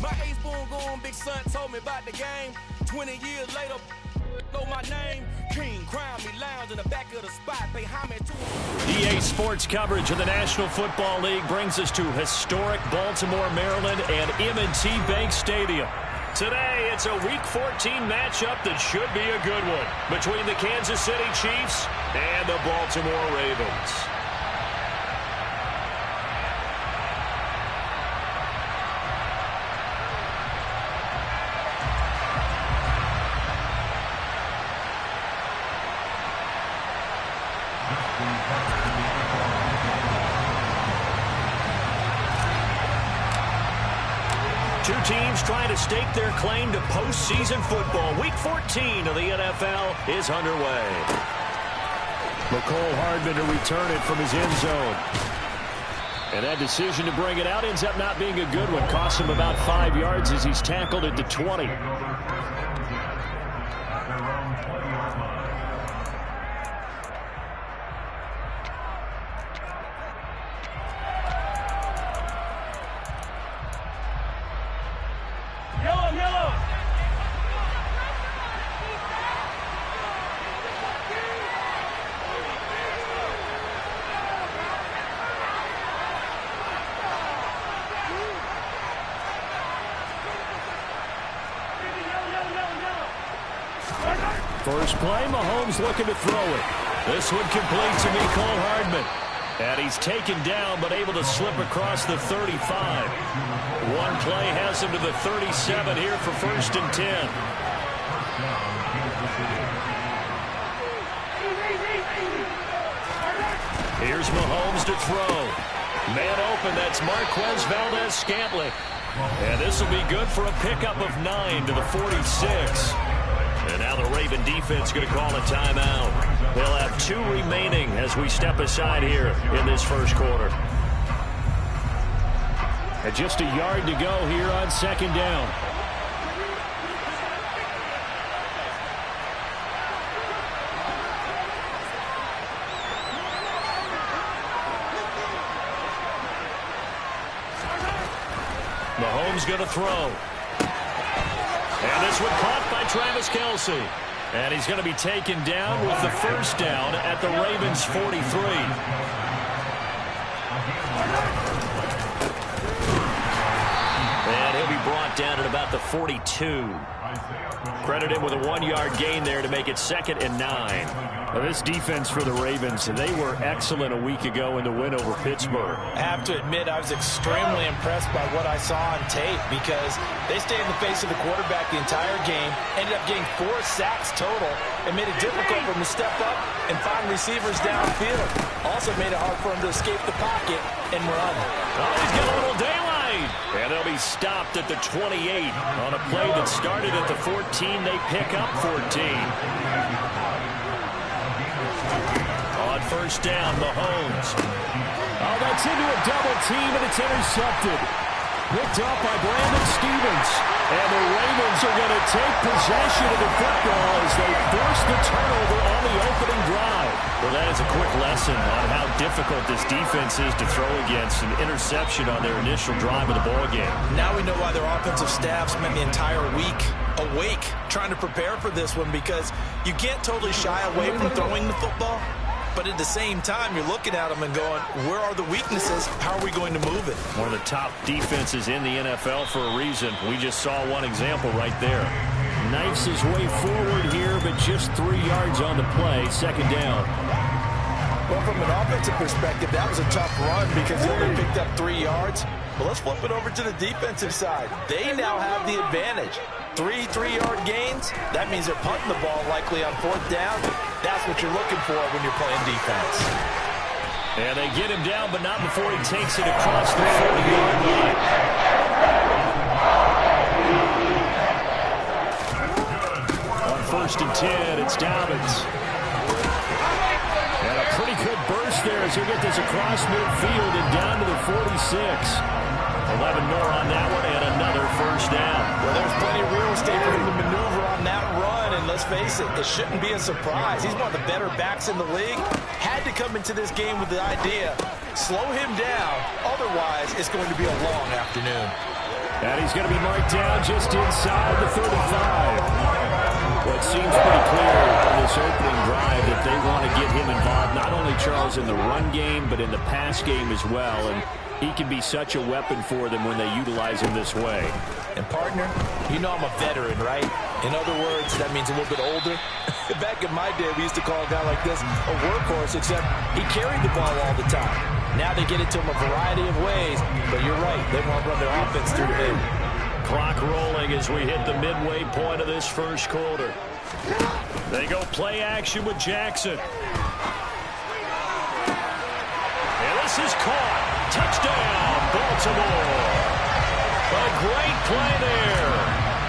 My ace-boom going, big son told me about the game. 20 years later, know my name. King, crown me, lounge in the back of the spot. Pay homage to EA Sports coverage of the National Football League brings us to historic Baltimore, Maryland, and M&T Bank Stadium. Today, it's a Week 14 matchup that should be a good one between the Kansas City Chiefs and the Baltimore Ravens. Two teams trying to stake their claim to postseason football. Week 14 of the NFL is underway. Mecole Hardman to return it from his end zone. And that decision to bring it out ends up not being a good one. Costs him about 5 yards as he's tackled at the 20. First play, Mahomes looking to throw it. This one complete to Mecole Hardman. And he's taken down, but able to slip across the 35. One play has him to the 37 here for 1st and 10. Here's Mahomes to throw. Man open, that's Marquez Valdes-Scantling. And this will be good for a pickup of 9 to the 46. And now the Raven defense going to call a timeout. They'll have 2 remaining as we step aside here in this first quarter. And just a yard to go here on 2nd down. Mahomes going to throw. And this one caught by Travis Kelce. And he's going to be taken down with the 1st down at the Ravens' 43. And he'll be brought down at about the 42. Credit him with a 1-yard gain there to make it 2nd and 9. Now this defense for the Ravens, they were excellent a week ago in the win over Pittsburgh. I have to admit, I was extremely impressed by what I saw on tape because they stayed in the face of the quarterback the entire game, ended up getting 4 sacks total, and made it difficult for him to step up and find receivers downfield. Also made it hard for him to escape the pocket and run. Oh, he's got a little daylight. And they'll be stopped at the 28 on a play that started at the 14. They pick up 14. On 1st down, Mahomes. Oh, that's into a double team, and it's intercepted. Picked up by Brandon Stephens. And the Ravens are going to take possession of the football as they force the turnover on the opening drive. Well, that is a quick lesson on how difficult this defense is to throw against. An interception on their initial drive of the ballgame. Now we know why their offensive staff spent the entire week awake trying to prepare for this one, because you can't totally shy away from throwing the football. But at the same time, you're looking at them and going, where are the weaknesses? How are we going to move it? One of the top defenses in the NFL for a reason. We just saw one example right there. Knifes his way forward here, but just 3 yards on the play. 2nd down. Well, from an offensive perspective, that was a tough run because he only picked up 3 yards. But let's flip it over to the defensive side. They now have the advantage. 3 3-yard gains. That means they're punting the ball likely on 4th down. That's what you're looking for when you're playing defense. And they get him down, but not before he takes it across the 40-yard line. On 1st and 10, it's Dobbins. And a pretty good burst there as he'll get this across midfield and down to the 46. 11 more on that one, and another 1st down. Well, there's plenty of real estate for him to maneuver on that run, and let's face it, it shouldn't be a surprise. He's one of the better backs in the league. Had to come into this game with the idea, slow him down, otherwise it's going to be a long afternoon. And he's going to be marked down just inside the 35. Well, it seems pretty clear on this opening drive that they want to get him involved, not only, Charles, in the run game, but in the pass game as well. And he can be such a weapon for them when they utilize him this way. And, partner, you know I'm a veteran, right? In other words, that means a little bit older. Back in my day, we used to call a guy like this a workhorse, except he carried the ball all the time. Now they get it to him a variety of ways, but you're right. They want to run their offense through him. Clock rolling as we hit the midway point of this first quarter. They go play action with Jackson. And this is caught. Touchdown, Baltimore. A great play there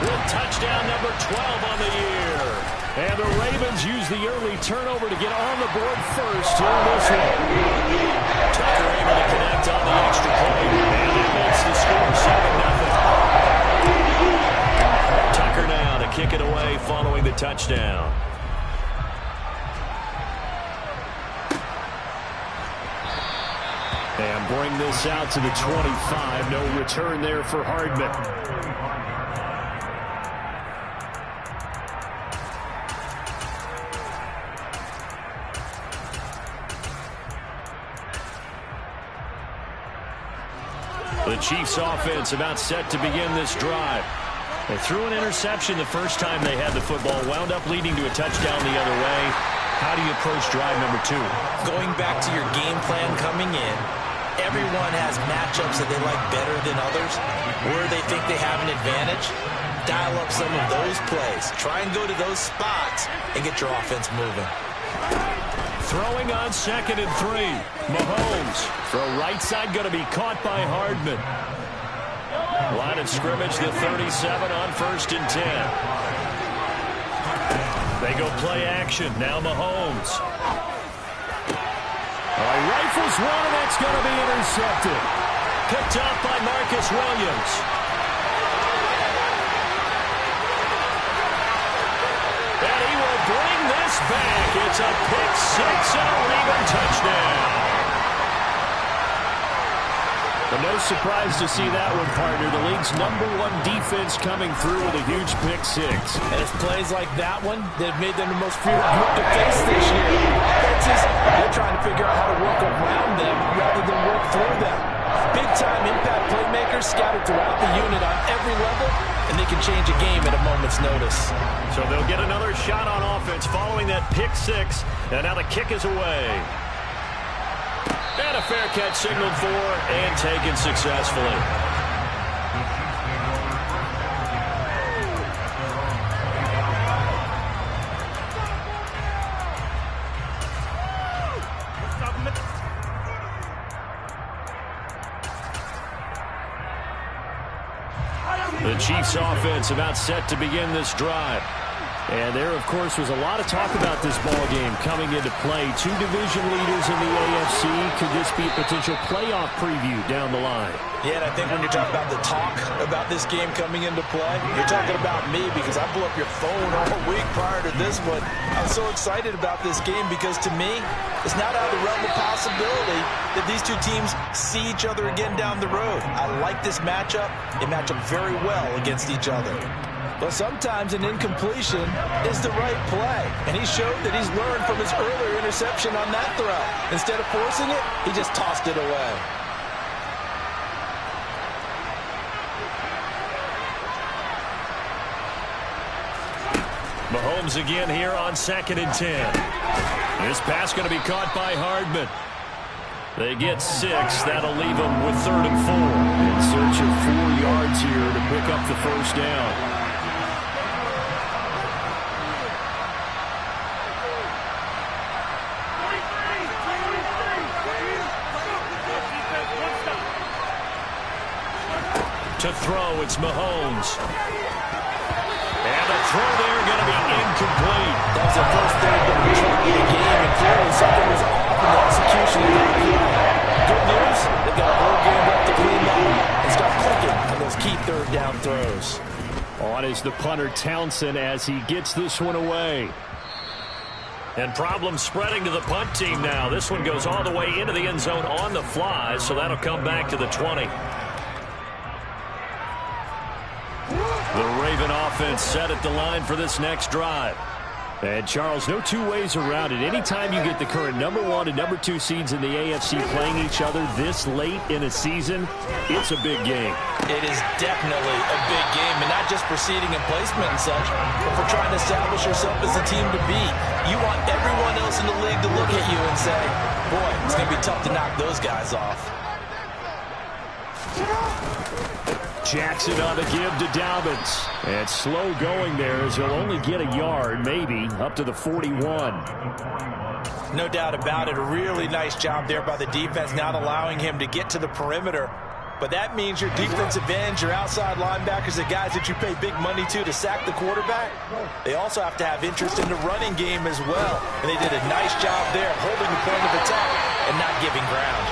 with touchdown number 12 on the year. And the Ravens use the early turnover to get on the board first here in this one. Tucker able to connect on the extra point. And that makes the score 7-0. Tucker now to kick it away following the touchdown. And bring this out to the 25. No return there for Hardman. The Chiefs offense about set to begin this drive. They threw an interception the first time they had the football, wound up leading to a touchdown the other way. How do you approach drive number 2? Going back to your game plan coming in, everyone has matchups that they like better than others, where they think they have an advantage. Dial up some of those plays. Try and go to those spots and get your offense moving. Throwing on 2nd and 3. Mahomes. Throw right side going to be caught by Hardman. Line of scrimmage, the 37 on 1st and 10. They go play action. Now Mahomes. Rifles one, and that's going to be intercepted. Picked up by Marcus Williams. And he will bring this back. It's a pick six and a Raven touchdown. But no surprise to see that one, partner. The league's #1 defense coming through with a huge pick six. And it's plays like that one that have made them the most feared group to face this year. Offenses, they're trying to figure out how to work around them rather than work through them. Big-time impact playmakers scattered throughout the unit on every level, and they can change a game at a moment's notice. So they'll get another shot on offense following that pick six. And now the kick is away. And a fair catch signaled for and taken successfully. The Chiefs offense about set to begin this drive. And there, of course, was a lot of talk about this ball game coming into play. 2 division leaders in the AFC. Could this be a potential playoff preview down the line? Yeah, and I think when you're talking about the talk about this game coming into play, you're talking about me because I blew up your phone all week prior to this one. I'm so excited about this game because, to me, it's not out of the realm of possibility that these two teams see each other again down the road. I like this matchup. They match up very well against each other. But sometimes an incompletion is the right play. And he showed that he's learned from his earlier interception on that throw. Instead of forcing it, he just tossed it away. Mahomes again here on 2nd and 10. This pass going to be caught by Hardman. They get 6. That'll leave them with 3rd and 4. In search of 4 yards here to pick up the first down. To throw, it's Mahomes. And the throw there going to be incomplete. That was the first third that we tried in the game, and clearly something was off in the execution of that play. Good news, they've got a whole game left to clean that up and start clicking on those key 3rd down throws. On is the punter Townsend as he gets this one away. And problems spreading to the punt team now. This one goes all the way into the end zone on the fly, so that'll come back to the 20. The Raven offense set at the line for this next drive. And, Charles, no two ways around it. Anytime you get the current number 1 and number 2 seeds in the AFC playing each other this late in a season, it's a big game. It is definitely a big game, and not just for seeding and placement and such, but for trying to establish yourself as a team to beat. You want everyone else in the league to look at you and say, boy, it's going to be tough to knock those guys off. Jackson on the give to Dobbins. And slow going there as he'll only get a yard, maybe, up to the 41. No doubt about it. A really nice job there by the defense, not allowing him to get to the perimeter. But that means your defensive ends, your outside linebackers, the guys that you pay big money to sack the quarterback, they also have to have interest in the running game as well. And they did a nice job there holding the point of attack and not giving ground.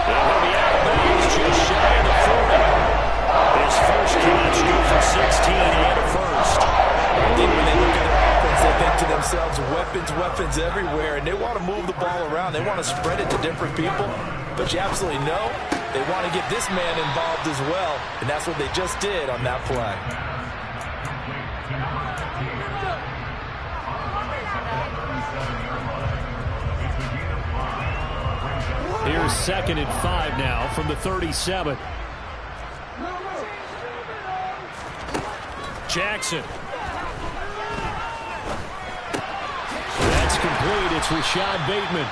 And he'll be out of bounds just shy of the 40. His first catch, good for 16 and a first. I think when they look at their offense, they think to themselves, weapons everywhere, and they want to move the ball around. They want to spread it to different people, but you absolutely know they want to get this man involved as well, and that's what they just did on that play. Here's 2nd and 5 now from the 37. Jackson. That's complete. It's Rashad Bateman.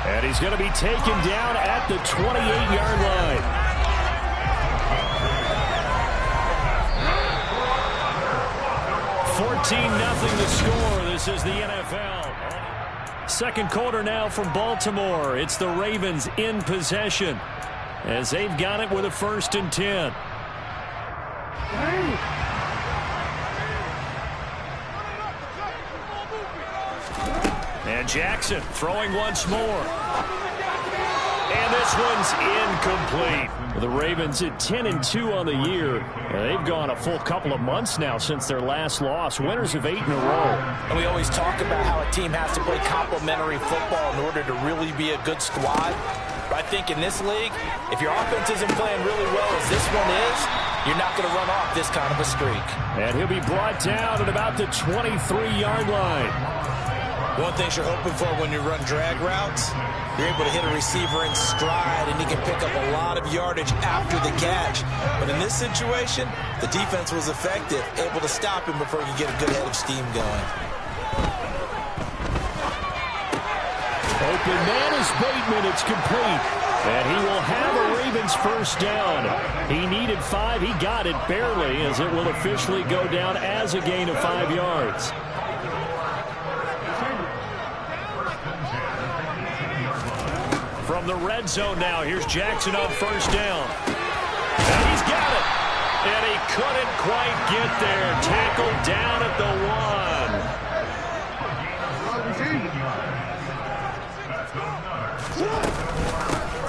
And he's going to be taken down at the 28-yard line. (14-0) the score. This is the NFL. Second quarter now from Baltimore. It's the Ravens in possession as they've got it with a 1st and 10. And Jackson throwing once more. And this one's incomplete. The Ravens at 10-2 on the year. They've gone a full couple of months now since their last loss. Winners of 8 in a row. And we always talk about how a team has to play complementary football in order to really be a good squad. But I think in this league, if your offense isn't playing really well as this one is, you're not going to run off this kind of a streak. And he'll be brought down at about the 23-yard line. One thing you're hoping for when you run drag routes, you're able to hit a receiver in stride, and he can pick up a lot of yardage after the catch. But in this situation, the defense was effective, able to stop him before he could get a good head of steam going. Open man is Bateman. It's complete. And he will have a Ravens first down. He needed 5. He got it barely, as it will officially go down as a gain of 5 yards. From the red zone now, here's Jackson on first down. And he's got it. And he couldn't quite get there. Tackled down at the 1.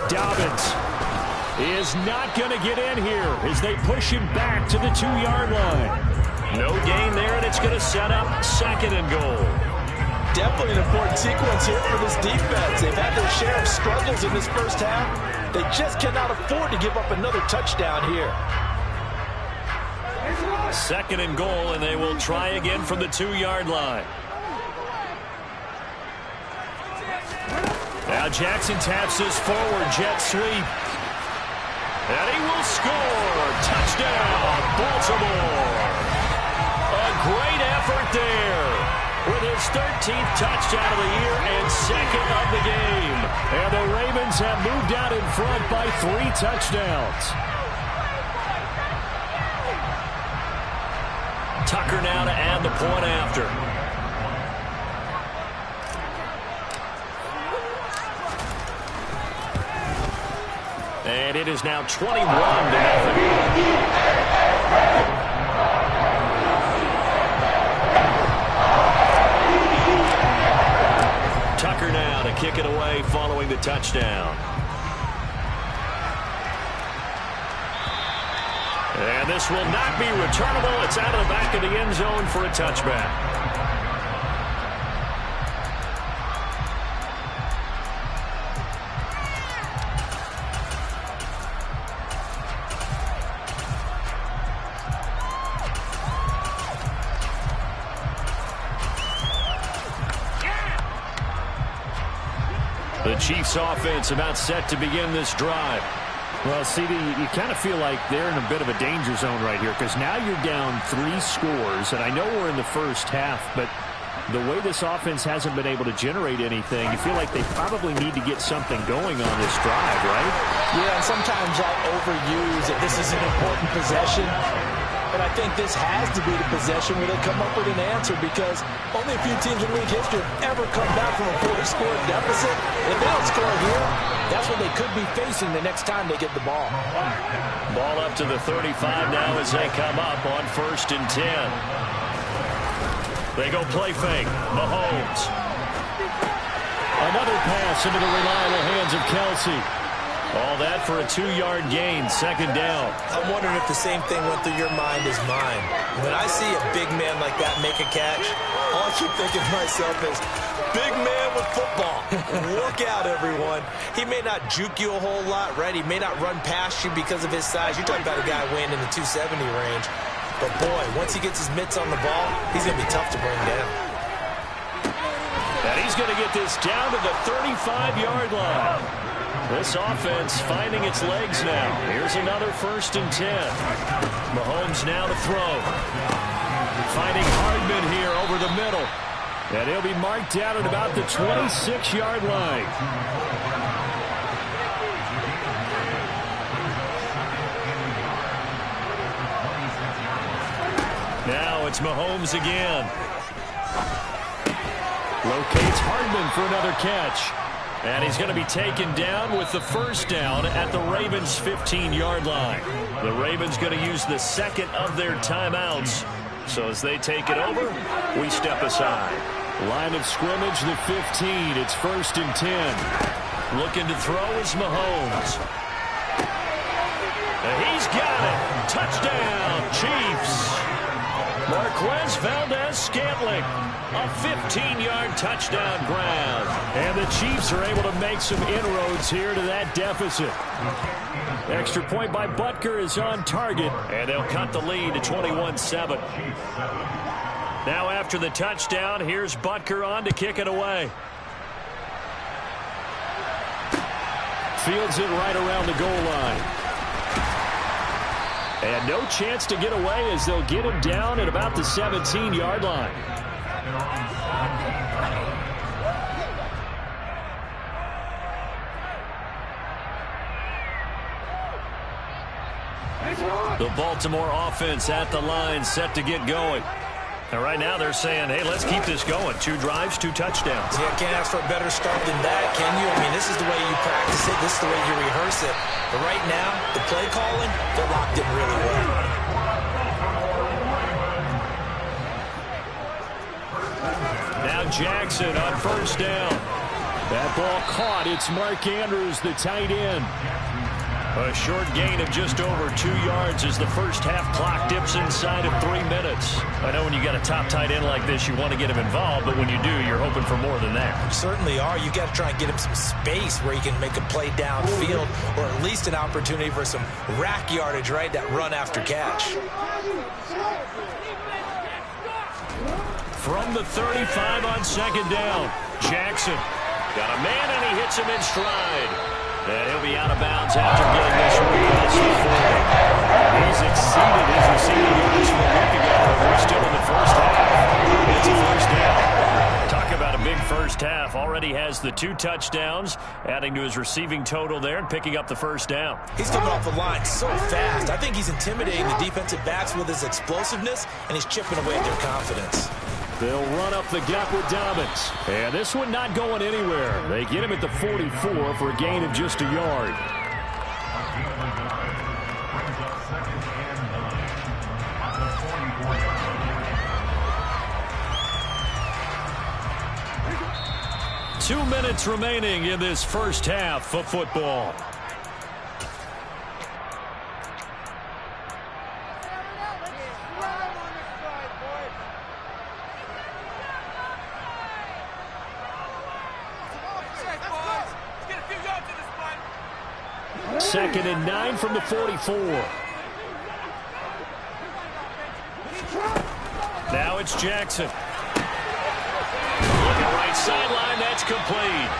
Dobbins is not going to get in here as they push him back to the 2-yard line. No gain there, and it's going to set up 2nd and goal. Definitely an important sequence here for this defense. They've had their share of struggles in this first half. They just cannot afford to give up another touchdown here. 2nd and goal, and they will try again from the 2-yard line. Now Jackson taps this forward jet sweep. And he will score. Touchdown, Baltimore. A great effort there. With his 13th touchdown of the year and 2nd of the game. And the Ravens have moved out in front by 3 touchdowns. Tucker now to add the point after. And it is now 21-0. Tucker now to kick it away following the touchdown. And this will not be returnable. It's out of the back of the end zone for a touchback. The Chiefs offense about set to begin this drive. Well, CD, you kind of feel like they're in a bit of a danger zone right here because now you're down 3 scores, and I know we're in the first half, but the way this offense hasn't been able to generate anything, you feel like they probably need to get something going on this drive, right? Yeah, and sometimes I'll overuse that this is an important possession. But I think this has to be the possession where they come up with an answer because only a few teams in league history have ever come back from a 40-score deficit. If they don't score here, that's what they could be facing the next time they get the ball. Ball up to the 35 now as they come up on 1st and 10. They go play fake. Mahomes. Another pass into the reliable hands of Kelsey. All that for a 2-yard gain, 2nd down. I'm wondering if the same thing went through your mind as mine. When I see a big man like that make a catch, all I keep thinking to myself is, big man with football. Look out, everyone. He may not juke you a whole lot, right? He may not run past you because of his size. You're talking about a guy weighing in the 270 range. But, boy, once he gets his mitts on the ball, he's going to be tough to bring down. And he's going to get this down to the 35-yard line. This offense finding its legs now. Here's another 1st and 10. Mahomes now to throw. Finding Hardman here over the middle. And he'll be marked down at about the 26-yard line. Now it's Mahomes again. Locates Hardman for another catch. And he's going to be taken down with the 1st down at the Ravens' 15-yard line. The Ravens going to use the 2nd of their timeouts. So as they take it over, we step aside. Line of scrimmage, the 15. It's 1st and 10. Looking to throw is Mahomes. And he's got it. Touchdown, Chiefs. Marquez Valdez-Scantling. A 15-yard touchdown grab. And the Chiefs are able to make some inroads here to that deficit. Extra point by Butker is on target. And they'll cut the lead to 21-7. Now after the touchdown, here's Butker on to kick it away. Fields it right around the goal line. And no chance to get away as they'll get him down at about the 17-yard line. The Baltimore offense at the line, set to get going. And right now they're saying, hey, let's keep this going. 2 drives, 2 touchdowns. Yeah, can't ask for a better start than that, can you? I mean, this is the way you practice it. This is the way you rehearse it. But right now, the play calling, they're locked in really well. Now Jackson on 1st down. That ball caught. It's Mark Andrews, the tight end. A short gain of just over 2 yards as the first half clock dips inside of 3 minutes. I know when you got a top tight end like this, you want to get him involved, but when you do, you're hoping for more than that. You certainly are. You got to try and get him some space where he can make a play downfield, or at least an opportunity for some rack yardage, right? That run after catch. From the 35 on 2nd down, Jackson got a man and he hits him in stride. And he'll be out of bounds after getting this across the 40. He's exceeded his receiving yards from a week ago. We're still in the first half. It's a 1st down. Talk about a big first half. Already has the 2 touchdowns, adding to his receiving total there and picking up the 1st down. He's coming off the line so fast. I think he's intimidating the defensive backs with his explosiveness, and he's chipping away at their confidence. They'll run up the gap with Dobbins. And this one not going anywhere. They get him at the 44 for a gain of just a yard. Two minutes remaining in this first half of football. Second and 9 from the 44. Now it's Jackson. Looking right sideline, that's complete.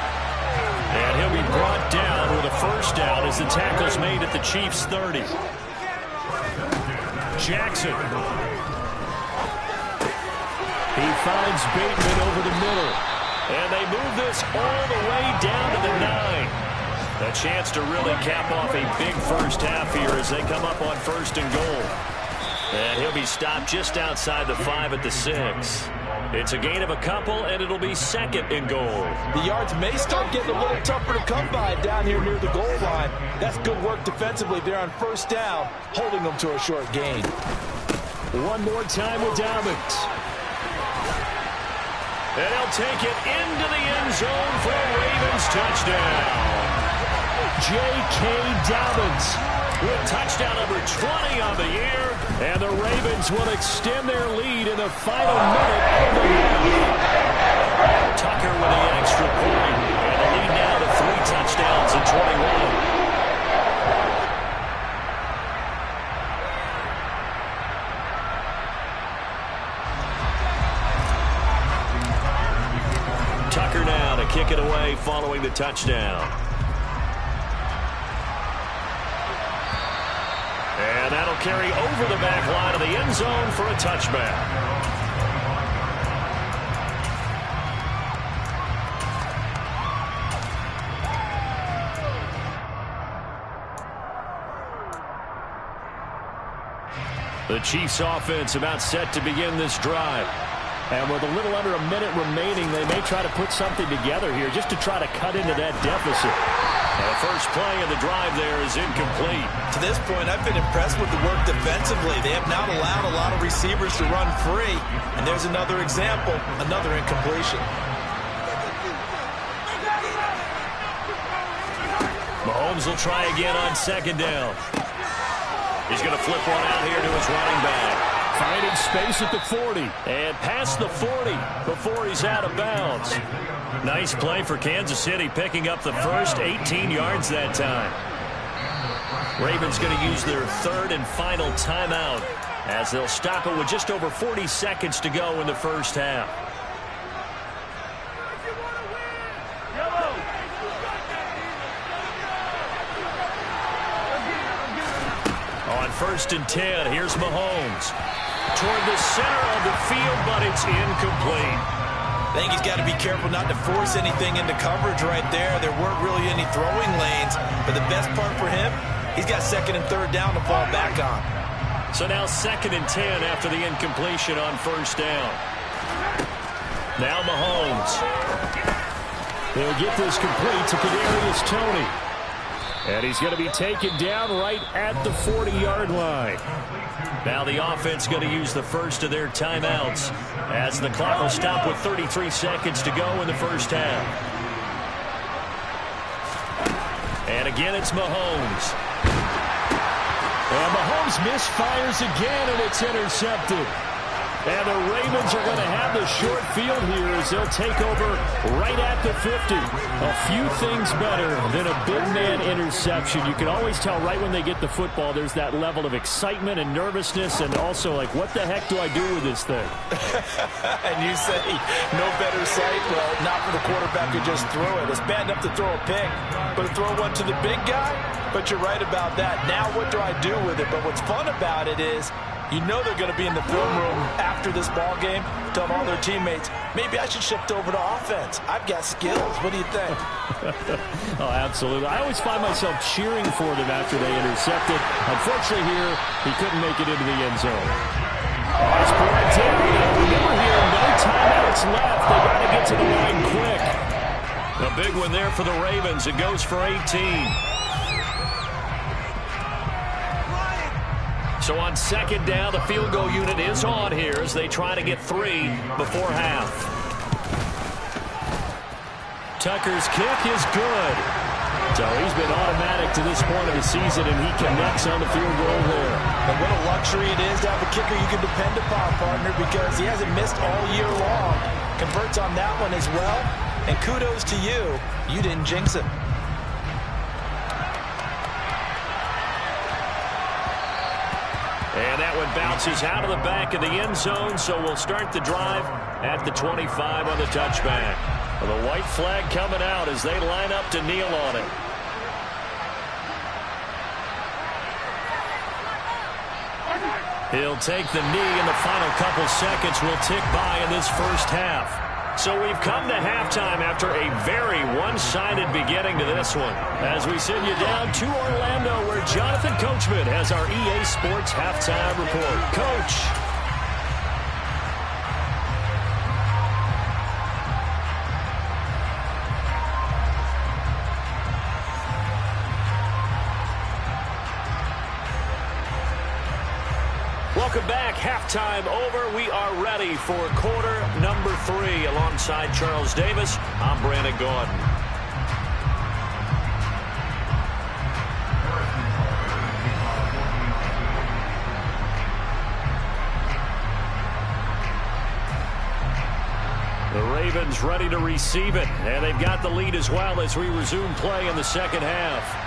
And And he'll be brought down with a first down as the tackle's made at the Chiefs' 30. Jackson. He finds Bateman over the middle. And they move this all the way down to the 9. A chance to really cap off a big first half here as they come up on 1st and goal. And he'll be stopped just outside the 5 at the 6. It's a gain of a couple, and it'll be 2nd and goal. The yards may start getting a little tougher to come by down here near the goal line. That's good work defensively there on 1st down, holding them to a short gain. One more time with Dobbins. And he'll take it into the end zone for a Ravens touchdown. J.K. Dobbins with touchdown number 20 on the year. And the Ravens will extend their lead in the final minute of the half. Tucker with the extra point. And the lead now to 3 touchdowns and 21. Tucker now to kick it away following the touchdown. And that'll carry over the back line of the end zone for a touchback. The Chiefs offense about set to begin this drive. And with a little under a minute remaining, they may try to put something together here just to try to cut into that deficit. And the first play of the drive there is incomplete. To this point, I've been impressed with the work defensively. They have not allowed a lot of receivers to run free. And there's another example, another incompletion. Mahomes will try again on 2nd down. He's going to flip one out here to his running back. Finding space at the 40. And past the 40 before he's out of bounds. Nice play for Kansas City, picking up the first 18 yards that time. Ravens going to use their 3rd and final timeout as they'll stop it with just over 40 seconds to go in the first half. On 1st and 10, here's Mahomes. Toward the center of the field, but it's incomplete. I think he's got to be careful not to force anything into coverage right there. There weren't really any throwing lanes, but the best part for him, he's got 2nd and 3rd down to fall back on. So now 2nd and 10 after the incompletion on 1st down. Now Mahomes. He'll get this complete to Kadarius Toney. And he's going to be taken down right at the 40-yard line. Now the offense going to use the first of their timeouts as the clock will stop with 33 seconds to go in the first half. And again, it's Mahomes. And Mahomes misfires again, and it's intercepted. And the Ravens are going to have the short field here as they'll take over right at the 50. A few things better than a big man interception. You can always tell right when they get the football, there's that level of excitement and nervousness and also like, what the heck do I do with this thing? And you say, no better sight? Well, not for the quarterback to just throw it. It's bad enough to throw a pick, but to throw one to the big guy? But you're right about that. Now what do I do with it? But what's fun about it is, you know they're going to be in the film room after this ball game, tell all their teammates, maybe I should shift over to offense. I've got skills. What do you think? Oh, absolutely. I always find myself cheering for them after they intercept it. Unfortunately here, he couldn't make it into the end zone. It's brought down. Remember here, no timeouts left. They got to get to the line quick. A big one there for the Ravens. It goes for 18. So on 2nd down, the field goal unit is on here as they try to get 3 before half. Tucker's kick is good. So he's been automatic to this point of the season, and he connects on the field goal there. And what a luxury it is to have a kicker you can depend upon, partner, because he hasn't missed all year long. Converts on that one as well. And kudos to you. You didn't jinx it. And that one bounces out of the back of the end zone, so we'll start the drive at the 25 on the touchback. The white flag coming out as they line up to kneel on it. He'll take the knee, and the final couple seconds will tick by in this first half. So we've come to halftime after a very one-sided beginning to this one. As we send you down to Orlando, where Jonathan Coachman has our EA Sports halftime report. Coach. Welcome back. Halftime over. We are ready for quarter number 3. Alongside Charles Davis, I'm Brandon Gaudin. The Ravens ready to receive it, and they've got the lead as well as we resume play in the second half.